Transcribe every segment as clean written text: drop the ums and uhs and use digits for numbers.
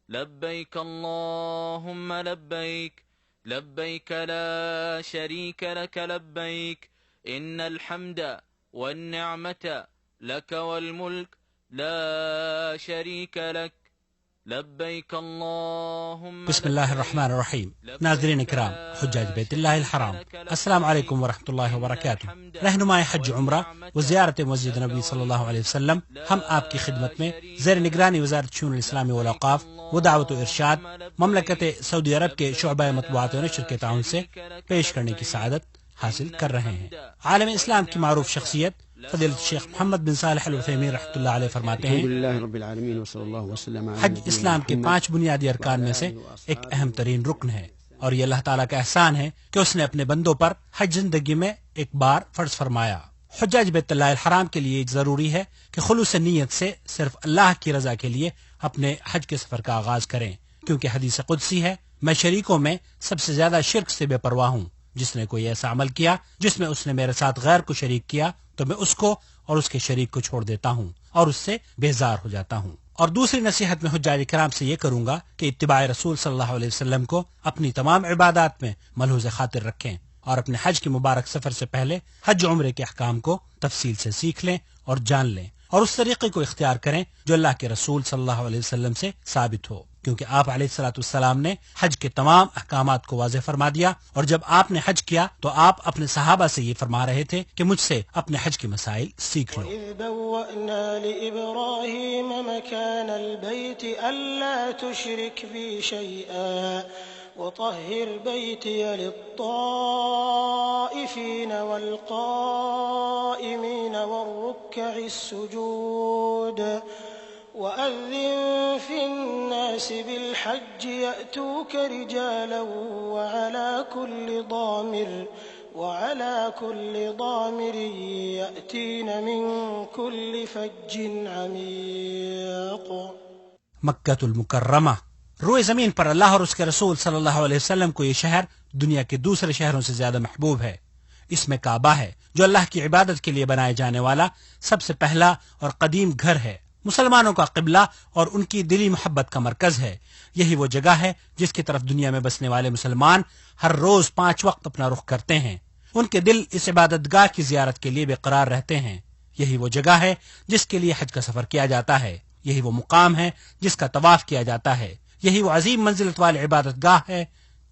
لبيك اللهم لبيك لبيك لا شريك لك لبيك إن الحمد والنعمة لك والملك لا شريك لك لبيك اللهم بسم اللہ الرحمن الرحیم۔ ناظرین اکرام، حجاج بیت اللہ الحرام، السلام علیکم ورحمۃ اللہ وبرکاتہ۔ رہنمائے حج عمرہ و زیارت مسجد نبی صلی اللہ علیہ وسلم، ہم آپ کی خدمت میں زیر نگرانی وزارت شؤون الاسلامی والاوقاف و دعوت و ارشاد مملکت سعودی عرب کے شعبہ مطبوعات و نشر کے تعاون سے پیش کرنے کی سعادت حاصل کر رہے ہیں۔ عالم اسلام کی معروف شخصیت فضیلت شیخ محمد بن صالح العثیمین رحمۃ اللہ علیہ فرماتے ہیں، حج اسلام کے 5 بنیادی ارکان میں سے ایک اہم ترین رکن ہے، اور یہ اللہ تعالیٰ کا احسان ہے کہ اس نے اپنے بندوں پر حج زندگی میں ایک بار فرض فرمایا۔ حجاج بیت اللہ الحرام کے لیے ضروری ہے کہ خلوص نیت سے صرف اللہ کی رضا کے لیے اپنے حج کے سفر کا آغاز کریں، کیونکہ حدیث قدسی ہے، میں شریکوں میں سب سے زیادہ شرک سے بے پرواہ ہوں۔ جس نے کوئی ایسا عمل کیا جس میں اس نے میرے ساتھ غیر کو شریک کیا تو میں اس کو اور اس کے شریک کو چھوڑ دیتا ہوں اور اس سے بیزار ہو جاتا ہوں۔ اور دوسری نصیحت میں حجاج کرام سے یہ کروں گا کہ اتباع رسول صلی اللہ علیہ وسلم کو اپنی تمام عبادات میں ملحوظ خاطر رکھیں، اور اپنے حج کے مبارک سفر سے پہلے حج عمرے کے احکام کو تفصیل سے سیکھ لیں اور جان لیں، اور اس طریقے کو اختیار کریں جو اللہ کے رسول صلی اللہ علیہ وسلم سے ثابت ہو، کیونکہ آپ علیہ السلام نے حج کے تمام احکامات کو واضح فرما دیا، اور جب آپ نے حج کیا تو آپ اپنے صحابہ سے یہ فرما رہے تھے کہ مجھ سے اپنے حج کے مسائل سیکھ لو۔ وَإِذْ بَوَّأْنَا لِإِبْرَاهِيمَ مَكَانَ الْبَيْتِ أَلَّا تُشْرِكْ بِي شَيْئًا وَطَهِّرْ بَيْتِيَ لِلطَّائِفِينَ وَالْقَائِمِينَ وَالرُّكَّعِ السُّجُودِ وَأَذِّن فِي النَّاسِ بِالْحَجِّ يَأْتُوكَ رِجَالًا وعلى كل ضامر يأتين من كل فج عميق۔ مکۃ المکرمہ، روئے زمین پر اللہ اور اس کے رسول صلی اللہ علیہ وسلم کو یہ شہر دنیا کے دوسرے شہروں سے زیادہ محبوب ہے۔ اس میں کعبہ ہے جو اللہ کی عبادت کے لیے بنائے جانے والا سب سے پہلا اور قدیم گھر ہے، مسلمانوں کا قبلہ اور ان کی دلی محبت کا مرکز ہے۔ یہی وہ جگہ ہے جس کی طرف دنیا میں بسنے والے مسلمان ہر روز 5 وقت اپنا رخ کرتے ہیں۔ ان کے دل اس عبادت گاہ کی زیارت کے لیے بے قرار رہتے ہیں۔ یہی وہ جگہ ہے جس کے لیے حج کا سفر کیا جاتا ہے، یہی وہ مقام ہے جس کا طواف کیا جاتا ہے، یہی وہ عظیم منزلت والی عبادت گاہ ہے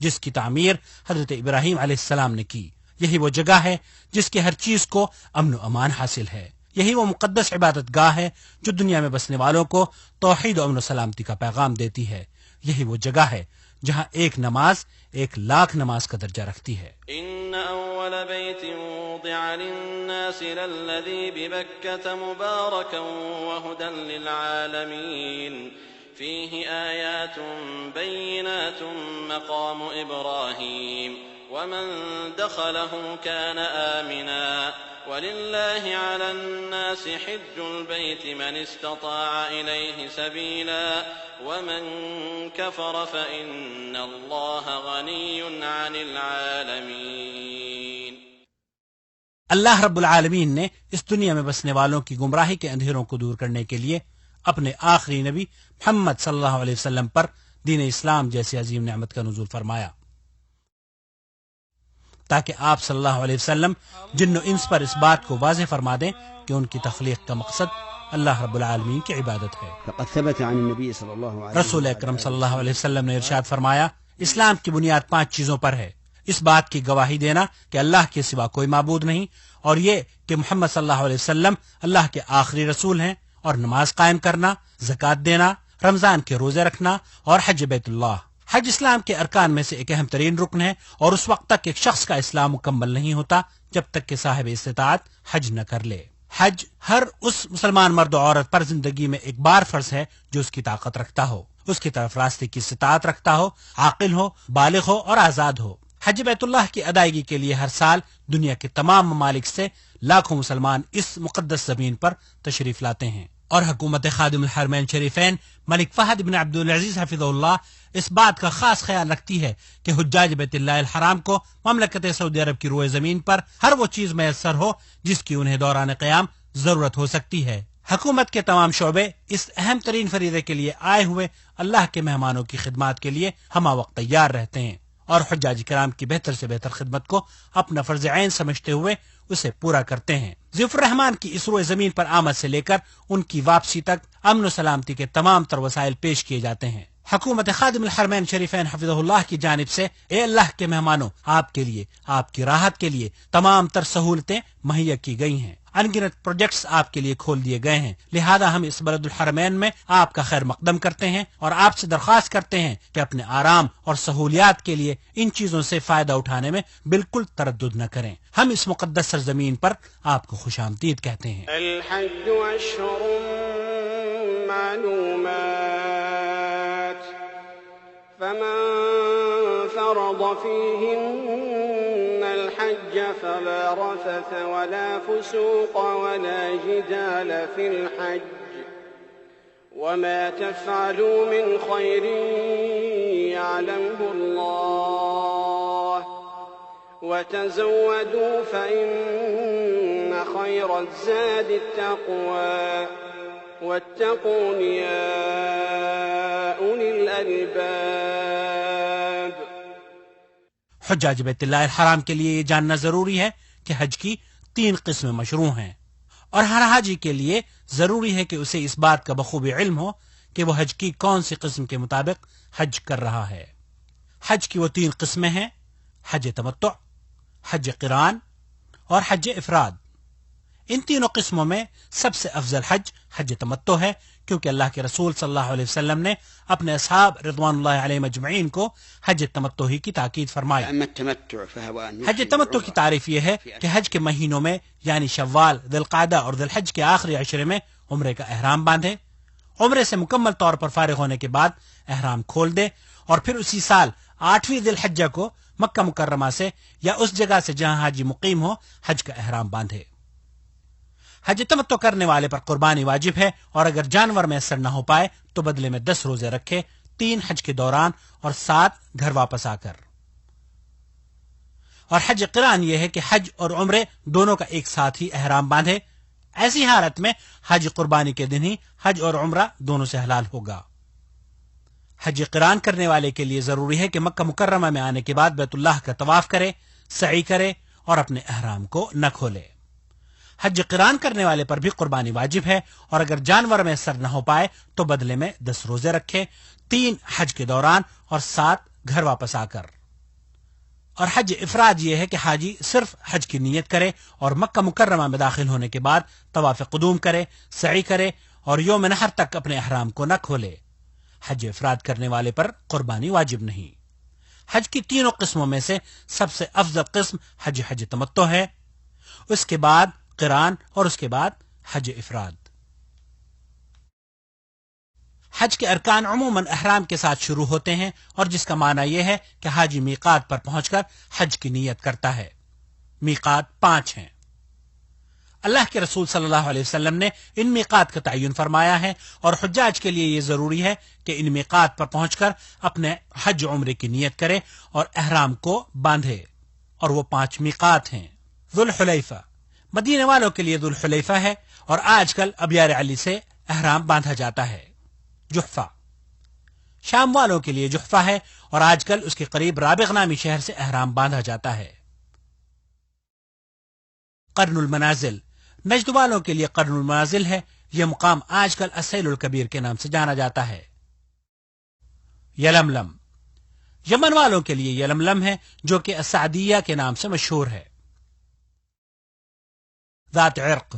جس کی تعمیر حضرت ابراہیم علیہ السلام نے کی، یہی وہ جگہ ہے جس کے ہر چیز کو امن و امان حاصل ہے، یہی وہ مقدس عبادت گاہ ہے جو دنیا میں بسنے والوں کو توحید و امن و سلامتی کا پیغام دیتی ہے، یہی وہ جگہ ہے جہاں ایک نماز 1,00,000 نماز کا درجہ رکھتی ہے۔ إن أول بيت وضع للناس للذي ببكة مباركا وهدى للعالمين فيه آيات بينات مقام إبراهيم ومن دخله كان آمنا ولله على الناس حج البيت من استطاع إليه سبيلا ومن كفر فإن الله غني عن العالمين۔ اللہ رب العالمین نے اس دنیا میں بسنے والوں کی گمراہی کے اندھیروں کو دور کرنے کے لیے اپنے آخری نبی محمد صلی اللہ علیہ وسلم پر دین اسلام جیسی عظیم نعمت کا نزول فرمایا، تاکہ آپ صلی اللہ علیہ وسلم جن و انس پر اس بات کو واضح فرما دیں کہ ان کی تخلیق کا مقصد اللہ رب العالمین کی عبادت ہے۔ فقد ثبت عن النبي صلى الله عليه وسلم رسول اکرم صلی اللہ علیہ وسلم نے ارشاد فرمایا، اسلام کی بنیاد 5 چیزوں پر ہے، اس بات کی گواہی دینا کہ اللہ کے سوا کوئی معبود نہیں، اور یہ کہ محمد صلی اللہ علیہ وسلم اللہ کے آخری رسول ہیں، اور نماز قائم کرنا، زکوٰۃ دینا، رمضان کے روزے رکھنا، اور حج بیت اللہ۔ حج اسلام کے ارکان میں سے ایک اہم ترین رکن ہے، اور اس وقت تک ایک شخص کا اسلام مکمل نہیں ہوتا جب تک کہ صاحب استطاعت حج نہ کر لے۔ حج ہر اس مسلمان مرد و عورت پر زندگی میں ایک بار فرض ہے جو اس کی طاقت رکھتا ہو، اس کی طرف راستے کی استطاعت رکھتا ہو، عاقل ہو، بالغ ہو اور آزاد ہو۔ حج بیت اللہ کی ادائیگی کے لیے ہر سال دنیا کے تمام ممالک سے لاکھوں مسلمان اس مقدس زمین پر تشریف لاتے ہیں، اور حکومت خادم الحرمین شریفین ملک فہد بن عبدالعزیز حفظہ اللہ اس بات کا خاص خیال رکھتی ہے کہ حجاج بیت اللہ الحرام کو مملکت سعودی عرب کی روئے زمین پر ہر وہ چیز میسر ہو جس کی انہیں دوران قیام ضرورت ہو سکتی ہے۔ حکومت کے تمام شعبے اس اہم ترین فریضے کے لیے آئے ہوئے اللہ کے مہمانوں کی خدمات کے لیے ہمہ وقت تیار رہتے ہیں اور حجاج کرام کی بہتر سے بہتر خدمت کو اپنا فرض عین سمجھتے ہوئے اسے پورا کرتے ہیں۔ ضیاء الرحمان کی اس روئے زمین پر آمد سے لے کر ان کی واپسی تک امن و سلامتی کے تمام تر وسائل پیش کیے جاتے ہیں۔ حکومت خادم الحرمین شریفین حفظہ اللہ کی جانب سے اے اللہ کے مہمانوں، آپ کے لیے، آپ کی راحت کے لیے تمام تر سہولتیں مہیا کی گئی ہیں، ان گنت پروجیکٹس آپ کے لیے کھول دیے گئے ہیں، لہذا ہم اس بلد الحرمین میں آپ کا خیر مقدم کرتے ہیں اور آپ سے درخواست کرتے ہیں کہ اپنے آرام اور سہولیات کے لیے ان چیزوں سے فائدہ اٹھانے میں بالکل تردد نہ کریں۔ ہم اس مقدس سرزمین پر آپ کو خوش آمدید کہتے ہیں۔ الحج اشہر معلومات فمن فرض فيهن الحج فلا رفث ولا فسوق ولا جدال في الحج وما تفعلوا من خير يعلمه الله وتزودوا فإن خير الزاد التقوى واتقون يا أولي الألباب۔ حجاج بیت اللہ الحرام کے لیے یہ جاننا ضروری ہے کہ حج کی 3 قسمیں مشروع ہیں، اور ہر حاجی کے لیے ضروری ہے کہ اسے اس بات کا بخوبی علم ہو کہ وہ حج کی کون سی قسم کے مطابق حج کر رہا ہے۔ حج کی وہ 3 قسمیں ہیں: حج تمتع، حج قران اور حج افراد۔ ان تینوں قسموں میں سب سے افضل حج حج تمتع ہے، کیونکہ اللہ کے رسول صلی اللہ علیہ وسلم نے اپنے اصحاب رضوان اللہ علیہم اجمعین کو حج تمتع ہی کی تاکید فرمائی۔ حج تمتع کی تعریف یہ ہے کہ حج کے مہینوں میں یعنی شوال، ذی القعدہ اور ذی الحج کے آخری عشرے میں عمرے کا احرام باندھے، عمرے سے مکمل طور پر فارغ ہونے کے بعد احرام کھول دے اور پھر اسی سال 8ویں ذی الحجہ کو مکہ مکرمہ سے یا اس جگہ سے جہاں حاجی مقیم ہو حج کا احرام باندھے۔ حج تمتع کرنے والے پر قربانی واجب ہے، اور اگر جانور میسر نہ ہو پائے تو بدلے میں 10 روزے رکھے، 3 حج کے دوران اور 7 گھر واپس آ کر۔ اور حج قران یہ ہے کہ حج اور عمرے دونوں کا ایک ساتھ ہی احرام باندھے، ایسی حالت میں حج قربانی کے دن ہی حج اور عمرہ دونوں سے حلال ہوگا۔ حج قران کرنے والے کے لیے ضروری ہے کہ مکہ مکرمہ میں آنے کے بعد بیت اللہ کا طواف کرے، سعی کرے اور اپنے احرام کو نہ کھولے۔ حج قران کرنے والے پر بھی قربانی واجب ہے، اور اگر جانور میں سر نہ ہو پائے تو بدلے میں 10 روزے رکھے، 3 حج کے دوران اور 7 گھر واپس آ کر۔ اور حج افراد یہ ہے کہ حاجی صرف حج کی نیت کرے اور مکہ مکرمہ میں داخل ہونے کے بعد طواف قدوم کرے، سعی کرے اور یوم نحر تک اپنے احرام کو نہ کھولے۔ حج افراد کرنے والے پر قربانی واجب نہیں۔ حج کی 3 قسموں میں سے سب سے افضل قسم حج تمتع ہے، اس کے بعد قران اور اس کے بعد حج افراد۔ حج کے ارکان عموماً احرام کے ساتھ شروع ہوتے ہیں، اور جس کا معنی یہ ہے کہ حاجی میقات پر پہنچ کر حج کی نیت کرتا ہے۔ میقات 5 ہیں۔ اللہ کے رسول صلی اللہ علیہ وسلم نے ان میقات کا تعین فرمایا ہے، اور حجاج کے لیے یہ ضروری ہے کہ ان میقات پر پہنچ کر اپنے حج عمرے کی نیت کرے اور احرام کو باندھے، اور وہ 5 میقات ہیں۔ ذوالحلیفہ مدینے والوں کے لیے ذوالحلیفہ ہے، اور آج کل ابیار علی سے احرام باندھا جاتا ہے۔ جحفہ شام والوں کے لیے جحفہ ہے، اور آج کل اس کے قریب رابغ نامی شہر سے احرام باندھا جاتا ہے۔ قرن المنازل نجد والوں کے لیے قرن المنازل ہے، یہ مقام آج کل السیل الکبیر کے نام سے جانا جاتا ہے۔ یلملم یمن والوں کے لیے یلملم ہے، جو کہ السعدیہ کے نام سے مشہور ہے۔ ذات عرق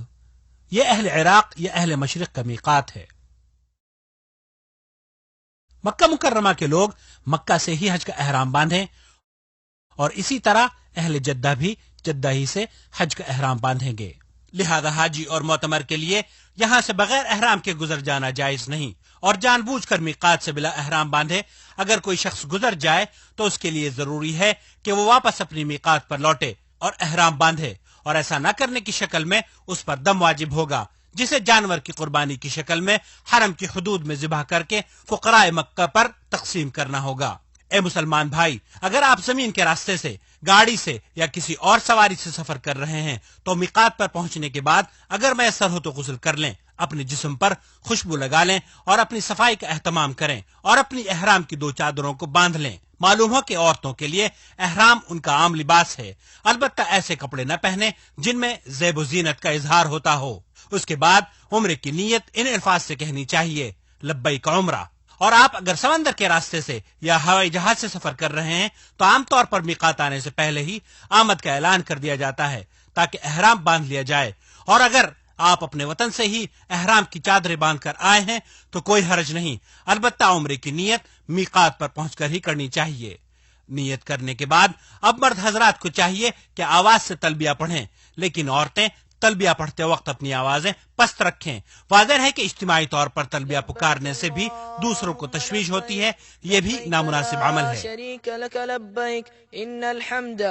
یہ اہل عراق یا اہل مشرق کا میقات ہے۔ مکہ مکرمہ کے لوگ مکہ سے ہی حج کا احرام باندھیں، اور اسی طرح اہل جدہ بھی جدہ ہی سے حج کا احرام باندھیں گے، لہذا حاجی اور معتمر کے لیے یہاں سے بغیر احرام کے گزر جانا جائز نہیں، اور جان بوجھ کر میقات سے بلا احرام باندھے۔ اگر کوئی شخص گزر جائے تو اس کے لیے ضروری ہے کہ وہ واپس اپنی میقات پر لوٹے اور احرام باندھے، اور ایسا نہ کرنے کی شکل میں اس پر دم واجب ہوگا، جسے جانور کی قربانی کی شکل میں حرم کی حدود میں ذبح کر کے فقراء مکہ پر تقسیم کرنا ہوگا۔ اے مسلمان بھائی، اگر آپ زمین کے راستے سے، گاڑی سے یا کسی اور سواری سے سفر کر رہے ہیں تو میقات پر پہنچنے کے بعد اگر میسر ہو تو غسل کر لیں، اپنے جسم پر خوشبو لگا لیں اور اپنی صفائی کا اہتمام کریں اور اپنی احرام کی 2 چادروں کو باندھ لیں۔ معلوم ہو کہ عورتوں کے لیے احرام ان کا عام لباس ہے، البتہ ایسے کپڑے نہ پہنے جن میں زیب و زینت کا اظہار ہوتا ہو۔ اس کے بعد عمرے کی نیت ان الفاظ سے کہنی چاہیے: لبیک عمرہ۔ اور آپ اگر سمندر کے راستے سے یا ہوائی جہاز سے سفر کر رہے ہیں تو عام طور پر میقات آنے سے پہلے ہی آمد کا اعلان کر دیا جاتا ہے تاکہ احرام باندھ لیا جائے، اور اگر آپ اپنے وطن سے ہی احرام کی چادریں باندھ کر آئے ہیں تو کوئی حرج نہیں، البتہ عمرے کی نیت میقات پر پہنچ کر ہی کرنی چاہیے۔ نیت کرنے کے بعد اب مرد حضرات کو چاہیے کہ آواز سے تلبیہ پڑھیں، لیکن عورتیں تلبیہ پڑھتے وقت اپنی آوازیں پست رکھیں۔ واضح ہے کہ اجتماعی طور پر تلبیہ پکارنے سے بھی دوسروں کو تشویش ہوتی ہے، یہ بھی نامناسب عمل ہے۔ شریک لک لبیک ان الحمد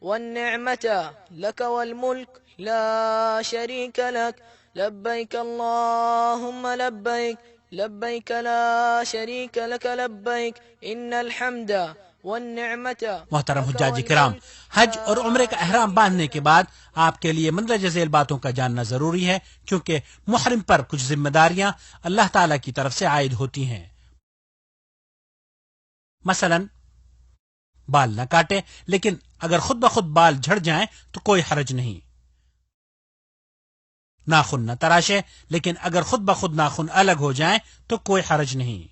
والنعمت لک والملک لا شریک لک لبیک اللہم لبیک لبیک لا شریک لک لبیک ان الحمد والنعمت۔ محترم حجاج کرام، حج اور عمرے کا احرام باندھنے کے بعد آپ کے لیے مندرجہ ذیل باتوں کا جاننا ضروری ہے، کیونکہ محرم پر کچھ ذمہ داریاں اللہ تعالی کی طرف سے عائد ہوتی ہیں۔ مثلا بال نہ کاٹے، لیکن اگر خود بخود بال جھڑ جائیں تو کوئی حرج نہیں۔ ناخن نہ تراشے، لیکن اگر خود بخود ناخن الگ ہو جائیں تو کوئی حرج نہیں۔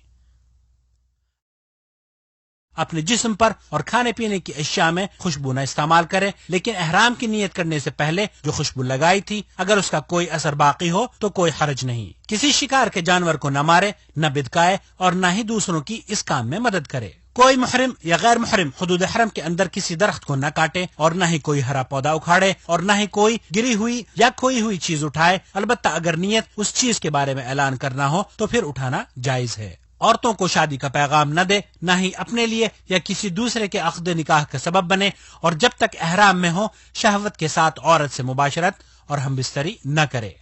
اپنے جسم پر اور کھانے پینے کی اشیاء میں خوشبو نہ استعمال کرے، لیکن احرام کی نیت کرنے سے پہلے جو خوشبو لگائی تھی اگر اس کا کوئی اثر باقی ہو تو کوئی حرج نہیں۔ کسی شکار کے جانور کو نہ مارے، نہ بدکائے اور نہ ہی دوسروں کی اس کام میں مدد کرے۔ کوئی محرم یا غیر محرم حدود حرم کے اندر کسی درخت کو نہ کاٹے اور نہ ہی کوئی ہرا پودا اکھاڑے اور نہ ہی کوئی گری ہوئی یا کھوئی ہوئی چیز اٹھائے، البتہ اگر نیت اس چیز کے بارے میں اعلان کرنا ہو تو پھر اٹھانا جائز ہے۔ عورتوں کو شادی کا پیغام نہ دے، نہ ہی اپنے لیے یا کسی دوسرے کے عقد نکاح کا سبب بنے، اور جب تک احرام میں ہو شہوت کے ساتھ عورت سے مباشرت اور ہم بستری نہ کرے۔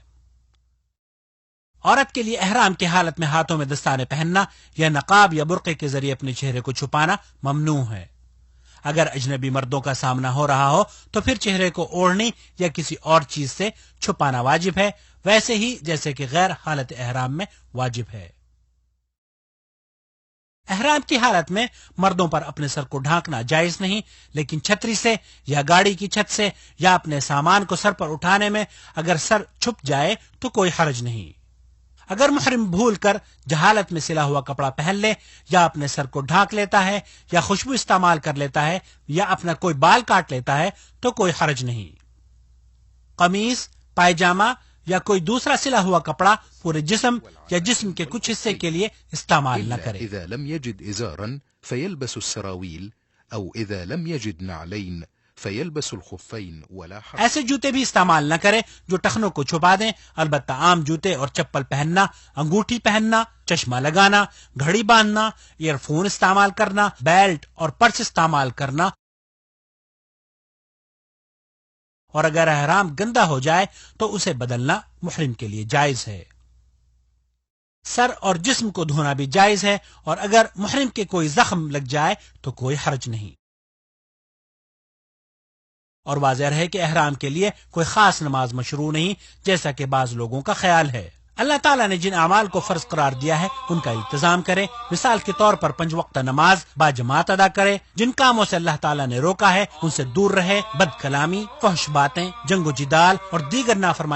عورت کے لیے احرام کی حالت میں ہاتھوں میں دستانے پہننا یا نقاب یا برقعے کے ذریعے اپنے چہرے کو چھپانا ممنوع ہے۔ اگر اجنبی مردوں کا سامنا ہو رہا ہو تو پھر چہرے کو اوڑھنی یا کسی اور چیز سے چھپانا واجب ہے، ویسے ہی جیسے کہ غیر حالت احرام میں واجب ہے۔ احرام کی حالت میں مردوں پر اپنے سر کو ڈھانکنا جائز نہیں، لیکن چھتری سے یا گاڑی کی چھت سے یا اپنے سامان کو سر پر اٹھانے میں اگر سر چھپ جائے تو کوئی حرج نہیں۔ اگر محرم بھول کر جہالت میں سلا ہوا کپڑا پہن لے یا اپنے سر کو ڈھانک لیتا ہے یا خوشبو استعمال کر لیتا ہے یا اپنا کوئی بال کاٹ لیتا ہے تو کوئی حرج نہیں۔ قمیص، پائجامہ یا کوئی دوسرا سلا ہوا کپڑا پورے جسم یا جسم کے کچھ حصے کے لیے استعمال نہ کرے۔ اذا لم يجد ازارا فيلبس السراويل او اذا لم يجد نعلين فيلبس الخفين ولا حرج۔ ایسے جوتے بھی استعمال نہ کرے جو ٹخنوں کو چھپا دیں، البتہ عام جوتے اور چپل پہننا، انگوٹھی پہننا، چشمہ لگانا، گھڑی باندھنا، ایئر فون استعمال کرنا، بیلٹ اور پرس استعمال کرنا، اور اگر احرام گندا ہو جائے تو اسے بدلنا محرم کے لیے جائز ہے۔ سر اور جسم کو دھونا بھی جائز ہے، اور اگر محرم کے کوئی زخم لگ جائے تو کوئی حرج نہیں۔ اور واضح رہے کہ احرام کے لیے کوئی خاص نماز مشروع نہیں، جیسا کہ بعض لوگوں کا خیال ہے۔ اللہ تعالیٰ نے جن اعمال کو فرض قرار دیا ہے ان کا التزام کرے، مثال کے طور پر 5 وقت نماز با جماعت ادا کرے، جن کاموں سے اللہ تعالیٰ نے روکا ہے ان سے دور رہے، بد کلامی، فحش باتیں، جنگ و جدال اور دیگر نافرمانی